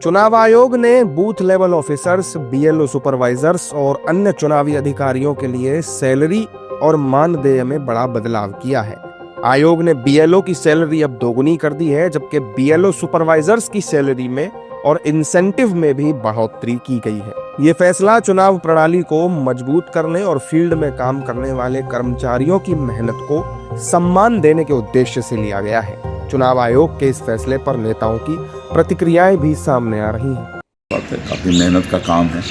चुनाव आयोग ने booth level officers, BLO supervisors और अन्य चुनावी अधिकारियों के लिए सैलरी और मानदेय में बड़ा बदलाव किया है। आयोग ने बीएलओ की सैलरी अब दोगुनी कर दी है, जबकि बीएलओ सुपरवाइजर्स की सैलरी में और इंसेंटिव में भी बढ़ोतरी की गई है। ये फैसला चुनाव प्रणाली को मजबूत करने और फील्ड में काम करने वाले कर्मचारियों की मेहनत को सम्मान देने के उद्देश्य से लिया गया है। चुनाव आयोग के इस फैसले पर नेताओं की प्रतिक्रियाएं भी सामने आ रही हैं। काफ़ी मेहनत का काम है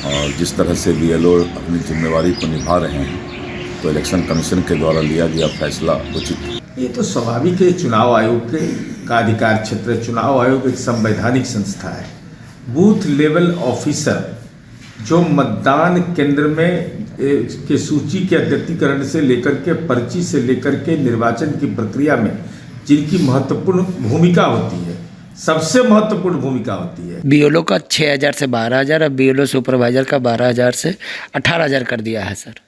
और जिस तरह से बीएलओ अपनी जिम्मेवारी को निभा रहे हैं, तो इलेक्शन कमीशन के द्वारा लिया गया फैसला उचित है। ये तो स्वाभाविक है, चुनाव आयोग का अधिकार क्षेत्र है। चुनाव आयोग एक संवैधानिक संस्था है। बूथ लेवल ऑफिसर जो मतदान केंद्र में के सूची के अद्यतीकरण से लेकर के पर्ची से लेकर के निर्वाचन की प्रक्रिया में जिनकी महत्वपूर्ण भूमिका होती है, सबसे महत्वपूर्ण भूमिका होती है। बीएलओ का 6,000 से 12,000 और बीएलओ सुपरवाइजर का 12,000 से 18,000 कर दिया है सर।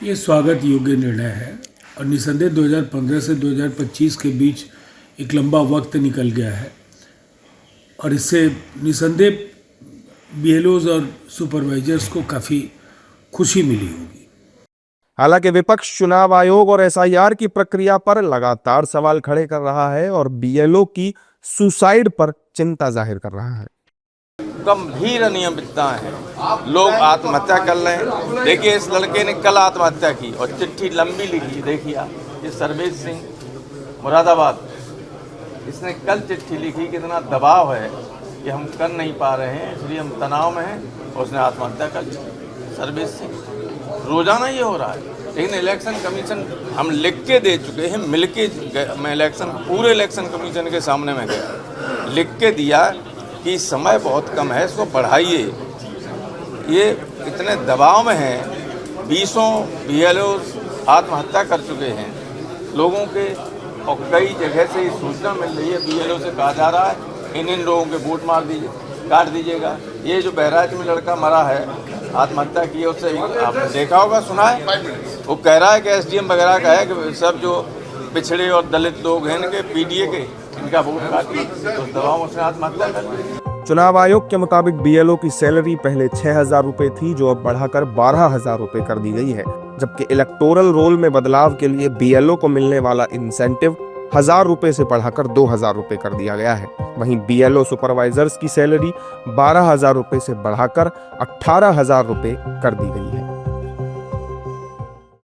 ये स्वागत योग्य निर्णय है और निसंदेह 2015 से 2025 के बीच एक लंबा वक्त निकल गया है और इससे निसंदेह बीएलओज और सुपरवाइजर्स को काफ़ी खुशी मिली होगी। हालांकि विपक्ष चुनाव आयोग और एसआईआर की प्रक्रिया पर लगातार सवाल खड़े कर रहा है और बीएलओ की सुसाइड पर चिंता जाहिर कर रहा है। गंभीर अनियमितता है, लोग आत्महत्या कर रहे हैं। देखिए, इस लड़के ने कल आत्महत्या की और चिट्ठी लंबी लिखी। देखिए आप, ये सर्वेश सिंह मुरादाबाद, इसने कल चिट्ठी लिखी। कितना दबाव है कि हम कर नहीं पा रहे हैं, इसलिए हम तनाव में हैं, और उसने आत्महत्या कर ली। सर्वेश सिंह, रोजाना ये हो रहा है। लेकिन इलेक्शन कमीशन, हम लिख के दे चुके हैं, मिलके मैं पूरे इलेक्शन कमीशन के सामने में गया, लिख के दिया कि समय बहुत कम है, इसको बढ़ाइए। ये इतने दबाव में हैं, 20 बीएलओ आत्महत्या कर चुके हैं लोगों के, और कई जगह से ये सूचना मिल रही है, बीएलओ से कहा जा रहा है इन लोगों के वोट मार दीजिए, काट दीजिएगा। ये जो बहराइच में लड़का मरा है, आत्महत्या की है, उससे आपने देखा होगा, सुना है, वो कह रहा है कि एसडीएम वगैरह का है कि सब जो पिछड़े और दलित लोग हैं इनके पीडीए के, इनका वोट काटिए, तो उस दबाव में उसने आत्महत्या कर ली। चुनाव आयोग के मुताबिक बीएलओ की सैलरी पहले 6,000 रुपए थी, जो अब बढ़ाकर 12,000 रुपए कर दी गई है, जबकि इलेक्टोरल रोल में बदलाव के लिए बीएलओ को मिलने वाला इंसेंटिव 1,000 रुपए से बढ़ाकर 2,000 रुपए कर दिया गया है। वहीं बीएलओ सुपरवाइजर्स की सैलरी 12,000 रुपए से बढ़ाकर 18,000 रुपए कर दी गई है।